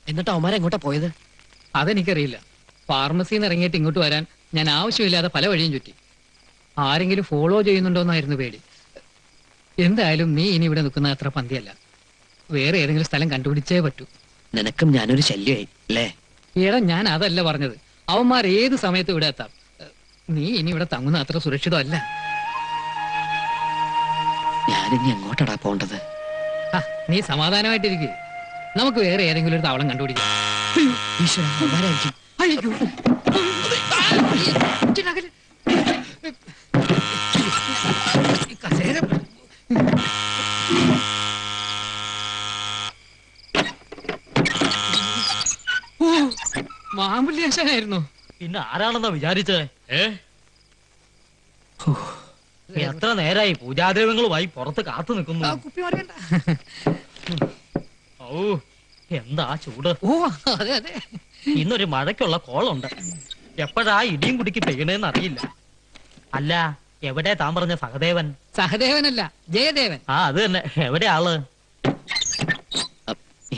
എന്നിട്ട് അവന്മാരെ എങ്ങോട്ടാ പോയത്? അതെനിക്കറിയില്ല. ഫാർമസിന്ന് ഇറങ്ങിയിട്ട് ഇങ്ങോട്ട് വരാൻ ഞാൻ ആവശ്യമില്ലാതെ പല വഴിയും ചുറ്റി. ആരെങ്കിലും ഫോളോ ചെയ്യുന്നുണ്ടോന്നായിരുന്നു പേടി. എന്തായാലും നീ ഇനി ഇവിടെ നിൽക്കുന്ന അത്ര പന്തിയല്ല. വേറെ ഏതെങ്കിലും സ്ഥലം കണ്ടുപിടിച്ചേ പറ്റൂ. നിനക്കും ഞാനൊരു ശല്യമായി അല്ലേ? ഈടാ, ഞാൻ അതല്ല പറഞ്ഞത്. അവന്മാർ ഏത് സമയത്തും ഇവിടെ എത്താം. നീ ഇനി ഇവിടെ തങ്ങുന്ന അത്ര സുരക്ഷിതമല്ല. ഞാനിനി എങ്ങോട്ടാടാ പോണ്ടത്? നീ സമാധാനമായിട്ടിരിക്കുക. നമുക്ക് വേറെ ഏതെങ്കിലും ഒരു താവളം കണ്ടുപിടിക്കാം. ഈശ്വരാ, അവന്മാരായിരിക്കും. അയ്യോ. കസേര മാമ്പുള്ളിയാശാനായിരുന്നു. പിന്നെ ആരാണെന്നാ വിചാരിച്ചേ? എത്ര നേരായി പൂജാദ്രവ്യങ്ങളുമായി പുറത്ത് കാത്തു നിൽക്കുന്നു. ഓ, എന്താ ചൂട്! ഓ അതെ അതെ, ഇന്നൊരു മഴയ്ക്കുള്ള കോളുണ്ട്. എപ്പോഴാ ഇടിയും കുടിക്ക് പെയ്യണേന്ന് അറിയില്ല. അല്ല, എവിടെ താൻ പറഞ്ഞ സഹദേവൻ? സഹദേവനല്ല, ജയദേവൻ. ആ, അത് തന്നെ. എവിടെ ആള്?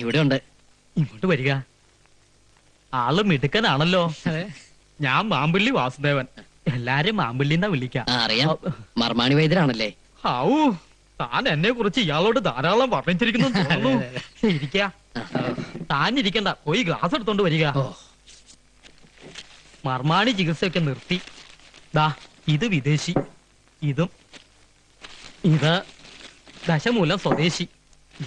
ഇവിടെ ഉണ്ട്. ഇങ്ങോട്ട് വരിക. ആള് മിടുക്കനാണല്ലോ. ഞാൻ മാമ്പള്ളി വാസുദേവൻ. എല്ലാരും മാമ്പള്ളിന്നാ വിളിക്കാം. അറിയാം, മർമാണി വൈദ്യരാണല്ലേ? ഔ, താൻ എന്നെ കുറിച്ച് ഇയാളോട് ധാരാളം വർണ്ണിച്ചിരിക്കുന്നു തോന്നുന്നു. ഇരിക്ക. താൻ ഇരിക്കണ്ട, പോയി ഗ്ലാസ് എടുത്തോണ്ട് വരിക. മർമാണി ചികിത്സയൊക്കെ നിർത്തി. ദാ, ഇത് വിദേശി, ഇതും ഇത് ദശമൂലം സ്വദേശി,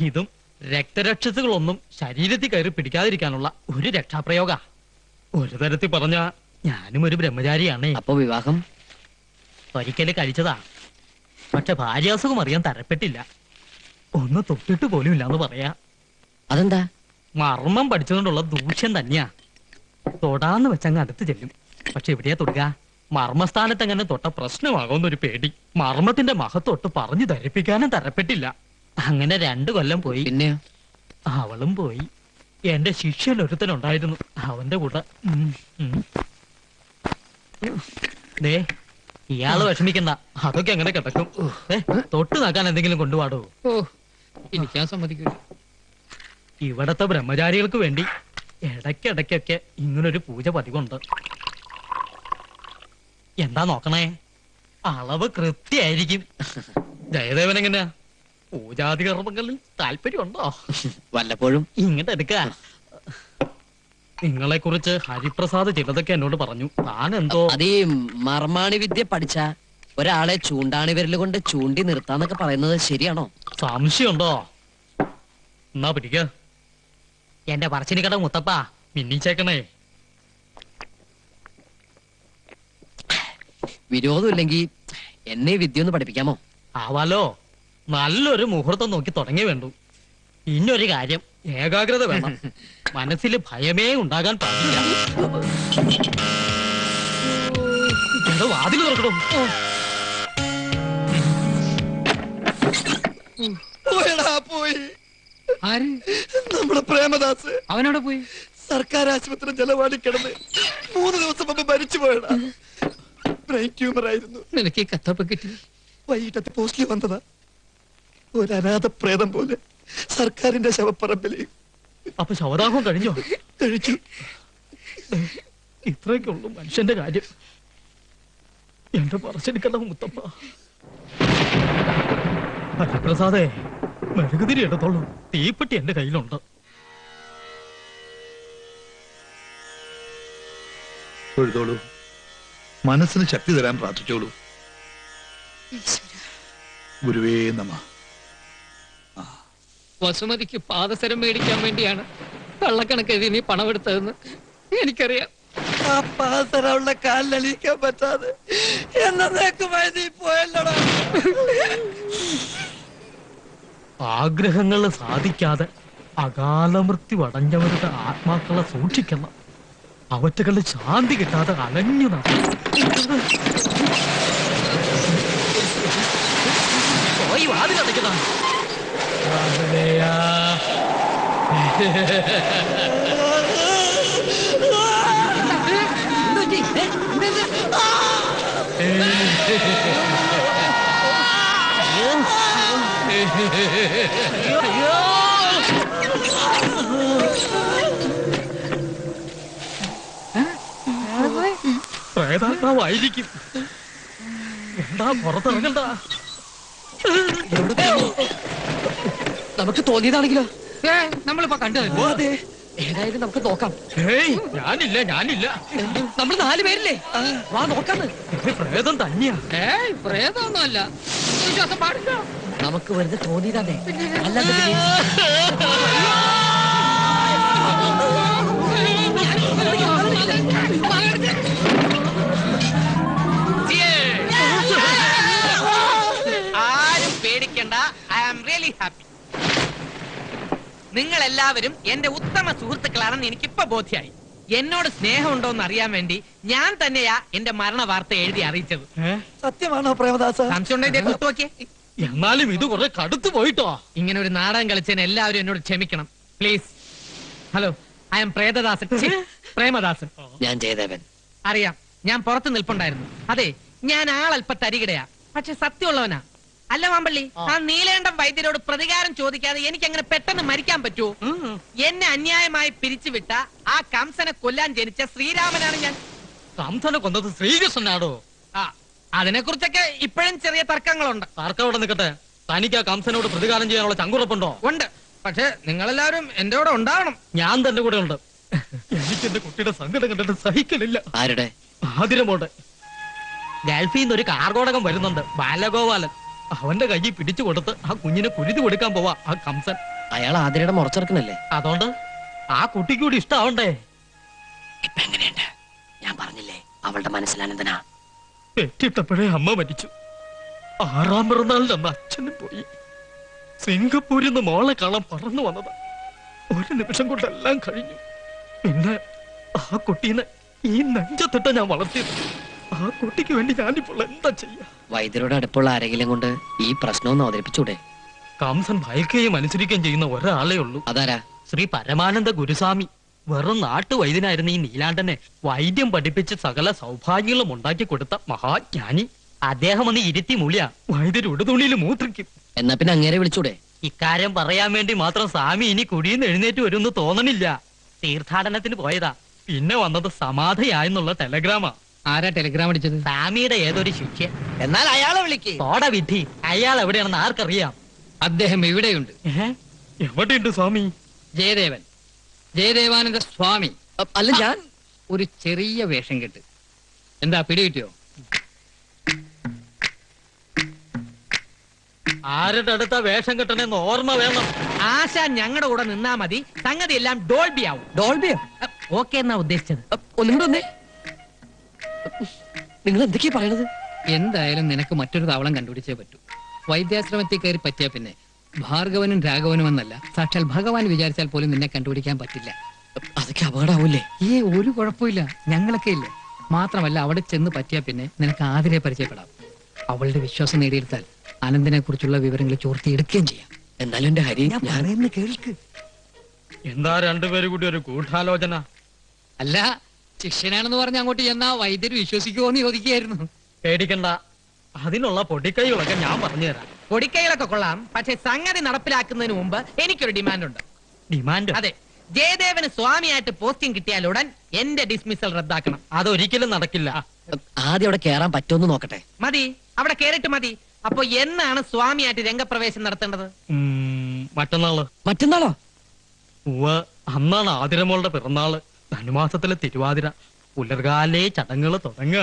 ഇതും രക്തരക്ഷസുകളൊന്നും ശരീരത്തിൽ കയറി പിടിക്കാതിരിക്കാനുള്ള ഒരു രക്ഷാപ്രയോഗ. ഒരു തരത്തിൽ പറഞ്ഞ ഞാനും ഒരു ബ്രഹ്മചാരിയാണേ. അപ്പൊ വിവാഹം ഒരിക്കല് കഴിച്ചതാ. പക്ഷെ ഭാര്യാസുഖം അറിയാൻ തരപ്പെട്ടില്ല. ഒന്ന് തൊട്ടിട്ട് പോലും ഇല്ലാന്ന് പറയാ. അതെന്താ? മർമ്മം പഠിച്ചുകൊണ്ടുള്ള ദൂഷ്യം തന്നെയാ. തൊടാന്ന് വെച്ചങ്ങ് അടുത്ത് ചെല്ലും. പക്ഷെ എവിടെയാ തൊടുക? മർമ്മസ്ഥാനത്ത് എങ്ങനെ തൊട്ട പ്രശ്നമാകുമെന്നൊരു പേടി. മർമ്മത്തിന്റെ മഹത്തൊട്ട് പറഞ്ഞു ധരിപ്പിക്കാനും തരപ്പെട്ടില്ല. അങ്ങനെ 2 കൊല്ലം പോയി. പിന്നെയോ? അവളും പോയി. എന്റെ ശിഷ്യൻ ഒരുത്തനുണ്ടായിരുന്നു, അവന്റെ കൂടെ. ദേ, ഇയാള് വിഷമിക്കണ്ട, അതൊക്കെ അങ്ങനെ കിടക്കും. തൊട്ട് നോക്കാൻ എന്തെങ്കിലും കൊണ്ടുപാടോ? ഓ, ഇരിക്കാൻ സമ്മതിക്കൂല. ഇവിടത്തെ ബ്രഹ്മചാരികൾക്ക് വേണ്ടി ഇടയ്ക്കിടയ്ക്കൊക്കെ ഇങ്ങനൊരു പൂജ പതിവുണ്ട്. എന്താ നോക്കണേ? അളവ് കൃത്യായിരിക്കും. ജയദേവൻ എങ്ങനെയാ? പൂജാതി കർമ്മങ്ങളിൽ താല്പര്യമുണ്ടോ? വല്ലപ്പോഴും. ഇങ്ങോട്ട് എടുക്ക. നിങ്ങളെ കുറിച്ച് ഹരിപ്രസാദ് ചിലതൊക്കെ എന്നോട് പറഞ്ഞു. താൻ എന്തോ അതീ മർമാണി വിദ്യ പഠിച്ച ഒരാളെ ചൂണ്ടാണി വിരൽ കൊണ്ട് ചൂണ്ടി നിർത്താന്നൊക്കെ പറയുന്നത് ശരിയാണോ? സംശയമുണ്ടോ? എന്നാ പിടിക്ക. എന്റെ പറച്ചിനിക്കട മുത്തപ്പ, മിന്നിച്ചേക്കണേ. വിരോധമില്ലെങ്കിൽ എന്നെ വിദ്യ ഒന്ന് പഠിപ്പിക്കാമോ? ആവാലോ. നല്ലൊരു മുഹൂർത്തം നോക്കി തുടങ്ങി വേണ്ടു. ഇന്നൊരു കാര്യം, ഏകാഗ്രത വേണം. മനസ്സിൽ ഭയമേ ഉണ്ടാകാൻ പാടില്ല. എന്തോ വാതിൽ തുറക്കണോ? പോയി. ആര്? നമ്മുടെ പ്രേമദാസ്. അവനോടെ പോയി? സർക്കാർ ആശുപത്രി ജലവാടി കിടന്ന് 3 ദിവസം മുമ്പ് മരിച്ചു പോയടാ. ബ്രെയിൻ ട്യൂമർ ആയിരുന്നു. നിനക്ക് ഈ കത്തൊക്കെ കിട്ടി? വൈകിട്ടത്തെ പോസ്റ്റിൽ വന്നതാ. ഒരു അനാഥ പ്രേതം പോലെ സർക്കാരിന്റെ ശവപ്പറമ്പിൽ. അപ്പൊ ശവദാഹം കഴിഞ്ഞോ? കഴിച്ചു. ഇത്രയൊക്കെയുള്ളൂ മനുഷ്യന്റെ കാര്യം. എന്റെ പറച്ചെടുക്കണ്ട മുത്തപ്പ. ഹരിപ്രസാദേ, മെഴുകുതിരി എടുത്തോളൂ. തീപ്പെട്ടി എന്റെ കയ്യിലുണ്ട്. തൊഴുതോളൂ. മനസ്സിന് ശക്തി തരാൻ പ്രാർത്ഥിച്ചോളൂ. ഗുരുവേ നമഃ. വസുമതിക്ക് പാദസരം മേടിക്കാൻ വേണ്ടിയാണ് കള്ളക്കണക്കെഴുതി നീ പണമെടുത്തതെന്ന് എനിക്കറിയാം. ആ പാദസരമുള്ള കാലിലണിയിക്കാൻ പറ്റാതെ എന്നേക്കുമായി നീ പോയല്ലോടാ. ആഗ്രഹങ്ങൾ സാധിക്കാതെ അകാലമൃത്യു അടഞ്ഞവരുടെ ആത്മാക്കളെ സൂക്ഷിക്കണം. അവറ്റകളുടെ ശാന്തി കിട്ടാതെ അലഞ്ഞു പോയി വാതിലടയ്ക്കുന്ന സ്വഭാവമായിരിക്കും. എന്താ പുറത്തിറങ്ങണ്ട. നമുക്ക് തോന്നിയതാണെങ്കിലോ? നമ്മളിപ്പോ കണ്ടത് അതെ, ഏതായാലും നമുക്ക് നോക്കാം. ഏയ് ഞാനില്ല. നമ്മൾ 4 പേരില്ലേ? വാ നോക്കാന്ന്. പ്രേതം തന്നെയാ. പ്രേതമൊന്നുമല്ല, വിശ്വാസം പാടില്ല. നമുക്ക് വെറുതെ തോന്നിയതാണേ, അല്ലാതെ പിന്നെ ആരും പേടിക്കണ്ട. I am really happy. നിങ്ങൾ എല്ലാവരും എന്റെ ഉത്തമ സുഹൃത്തുക്കളാണെന്ന് എനിക്കിപ്പോ ബോധ്യായി. എന്നോട് സ്നേഹമുണ്ടോ എന്ന് അറിയാൻ വേണ്ടി ഞാൻ തന്നെയാ എന്റെ മരണ വാർത്ത എഴുതി അറിയിച്ചത്. സത്യമാണോ പ്രേമദാസ? സംശയം ഉണ്ടോ? ഇതേ കുത്തു നോക്കിയേ. എന്നാലും ഇത് കുറെ കടുത്തു പോയിട്ടോ. ഇങ്ങനെ ഒരു നാടകം കളിച്ചതിന് എല്ലാവരും എന്നോട് ക്ഷമിക്കണം please. Hello, I am Pretadasan, ഛി, പ്രേമദാസൻ. ഞാൻ ജയദേവൻ. അറിയാം, ഞാൻ പുറത്ത് നിൽപ്പുണ്ടായിരുന്നു. അതെ, ഞാൻ ആളല്പ തരികിടയാ, പക്ഷെ സത്യമുള്ളവനാ. അല്ല മാമ്പള്ളി, ആ നീലേണ്ടം വൈദ്യരോട് പ്രതികാരം ചോദിക്കാതെ എനിക്ക് അങ്ങനെ പെട്ടെന്ന് മരിക്കാൻ പറ്റൂ? എന്നെ അന്യായമായി പിരിച്ചുവിട്ട ആ കംസനെ കൊല്ലാൻ ജനിച്ച ശ്രീരാമനാണ് ഞാൻ. കംസനെ കൊന്നത് ശ്രീകൃഷ്ണനാടോ? ആ, അതിനെ കുറിച്ചൊക്കെ ഇപ്പോഴും ചെറിയ തർക്കങ്ങളുണ്ട്. ആർക്കവിടെ അവിടെ നിൽക്കട്ടെ. തനിക്ക് ആ കംസനോട് പ്രതികാരം ചെയ്യാനുള്ള ചങ്കുറപ്പുണ്ടോ? ഉണ്ട്, പക്ഷെ നിങ്ങളെല്ലാവരും എന്റെ കൂടെ ഉണ്ടാവണം. ഞാൻ തന്റെ കൂടെ ഉണ്ട്. എനിക്ക് എന്റെ കുട്ടിയുടെ സങ്കടം കണ്ടിട്ട് സഹിക്കലില്ല. ആരുടെ? ആതിരമോടെ. ഗൾഫിൽ നിന്ന് ഒരു കാർഗോടകം വരുന്നുണ്ട്, ബാലഗോപാലൻ. അവന്റെ കയ്യിൽ പിടിച്ചു കൊടുത്ത് ആ കുഞ്ഞിനെ കുരുതി കൊടുക്കാൻ പോവാ ആ കംസൻ. അയാൾ ആതിരയുടെ മുറച്ചെറുക്കനല്ലേ? അതുകൊണ്ട് ആ കുട്ടിക്ക് കൂടി ഇഷ്ടാവണ്ടേ? ഇപ്പൊ എങ്ങനെയുണ്ട്? ഞാൻ പറഞ്ഞില്ലേ, അവളുടെ മനസ്സിലാനന്ദനാ. പെറ്റിട്ടപ്പോഴേ അമ്മ മരിച്ചു. 6ാം പിറന്നാളിന്റെ അന്ന് അച്ഛനും പോയി. സിംഗപ്പൂരിൽ നിന്ന് മോളെ കാണാൻ പറന്നു വന്നതാ. ഒരു നിമിഷം കൊണ്ടെല്ലാം കഴിഞ്ഞു. പിന്നെ ആ കുട്ടീനെ ഈ നെഞ്ചത്തിട്ട ഞാൻ വളർത്തിയത്. ആ കുട്ടിക്ക് വേണ്ടി ഞാനിപ്പോൾ എന്താ ചെയ്യാ? വൈദ്യരോട് അടുപ്പുള്ള ആരെങ്കിലും കൊണ്ട് ഈ പ്രശ്നമൊന്ന് അവതരിപ്പിച്ചൂടെ? കംസൻ ഭയക്കുകയും അനുസരിക്കുകയും ചെയ്യുന്ന ഒരാളേ ഉള്ളൂ. അതാരാ? ശ്രീ പരമാനന്ദ ഗുരുസ്വാമി. വെറും നാട്ടുവൈദ്യനായിരുന്ന ഈ നീലാണ്ടനെ വൈദ്യം പഠിപ്പിച്ച് സകല സൗഭാഗ്യങ്ങളും ഉണ്ടാക്കി കൊടുത്ത മഹാജ്ഞാനി. അദ്ദേഹം ഒന്ന് ഇരുത്തി മൂളിയ വൈദ്യർ ഉടുതുണിയിൽ മൂത്രിക്കും. എന്നാ പിന്നെ അങ്ങേരെ വിളിച്ചൂടെ? ഇക്കാര്യം പറയാൻ വേണ്ടി മാത്രം സ്വാമി ഇനി കുടിയെന്ന് എഴുന്നേറ്റ് വരുമെന്ന് തോന്നണില്ല. തീർത്ഥാടനത്തിന് പോയതാ. പിന്നെ വന്നത് സമാധിയായെന്നുള്ള ടെലഗ്രാമാ. ആരാ ടെലിഗ്രാം അടിച്ചത്? സ്വാമിയുടെ ഏതൊരു ശിഷ്യ. എന്നാൽ അയാളെ വിളിക്ക്. തോട വിധി, അയാൾ എവിടെയാണെന്ന് ആർക്കറിയാം? അദ്ദേഹം ഇവിടെയുണ്ട്. എവിടെയുണ്ട് സ്വാമി? ജയദേവൻ, ജയദേവാനന്ദ സ്വാമി. അല്ല, ഞാൻ ഒരു ചെറിയ വേഷം കെട്ട്. എന്താ പിടികിട്ടിയോ? ആരുടെ അടുത്ത വേഷം കെട്ടണെന്ന് ഓർമ്മ വേണം. ആശ ഞങ്ങളുടെ കൂടെ നിന്നാ മതി, സംഗതി എല്ലാം ഡോൾബി ആവും. ഡോൾബിയോ? ഓക്കെ എന്നാ ഉദ്ദേശിച്ചത്. ഒന്നുകൂടെ വന്നേ. നിങ്ങൾ എന്തൊക്കെയാ പറയണത്? എന്തായാലും നിനക്ക് മറ്റൊരു താവളം കണ്ടുപിടിച്ചേ പറ്റൂ. വൈദ്യാശ്രമത്തിൽ കയറി പറ്റിയ പിന്നെ ഭാർഗവനും രാഘവനും എന്നല്ല, സാക്ഷാൽ ഭഗവാൻ വിചാരിച്ചാൽ പോലും നിന്നെ കണ്ടുപിടിക്കാൻ പറ്റില്ല. അതൊക്കെ അപകടമാവൂലേ? ഒരു കുഴപ്പമില്ല, ഞങ്ങളൊക്കെ ഇല്ലേ. മാത്രമല്ല, അവിടെ ചെന്ന് പറ്റിയ പിന്നെ നിനക്ക് ആതിരെ പരിചയപ്പെടാം. അവളുടെ വിശ്വാസം നേടിയെടുത്താൽ അനന്തനെ കുറിച്ചുള്ള വിവരങ്ങൾ ചോർത്തിയെടുക്കുകയും ചെയ്യാം. എന്നാലും എന്റെ ഹരി, പറയുന്ന കേൾക്ക്. എന്താ രണ്ടുപേരും കൂടി ഒരു ഗൂഢാലോചന? അല്ല, ശിഷ്യനാണെന്ന് പറഞ്ഞ് അങ്ങോട്ട് ചെന്നാ വൈദ്യര് വിശ്വസിക്കുമോ എന്ന് ചോദിക്കുകയായിരുന്നു. പേടിക്കണ്ട, അതിനുള്ള പൊടിക്കൈകളൊക്കെ ഞാൻ പറഞ്ഞു തരാം. പൊടിക്കൈകളൊക്കെ കൊള്ളാം, പക്ഷെ സംഗതി നടപ്പിലാക്കുന്നതിന് മുമ്പ് എനിക്കൊരു ഡിമാൻഡ് ഉണ്ട്. ഡിമാൻഡ്? അതെ, ജയദേവന് സ്വാമിയായിട്ട് പോസ്റ്റിംഗ് കിട്ടിയാൽ ഉടൻ എന്റെ ഡിസ്മിസൽ റദ്ദാക്കണം. അതൊരിക്കലും നടക്കില്ല. ആദ്യം അവിടെ കേറാൻ പറ്റുമെന്ന് നോക്കട്ടെ. മതി, അവിടെ കേറിട്ട് മതി. അപ്പൊ എന്നാണ് സ്വാമിയായിട്ട് രംഗപ്രവേശം നടത്തേണ്ടത്? മറ്റന്നാള്. മറ്റന്നാളോ? അന്നാണ് ആതിരമോളുടെ പിറന്നാള്. ധനുമാസത്തിലെ തിരുവാതിര. പുലർകാലേ ചടങ്ങുകൾ തുടങ്ങായി.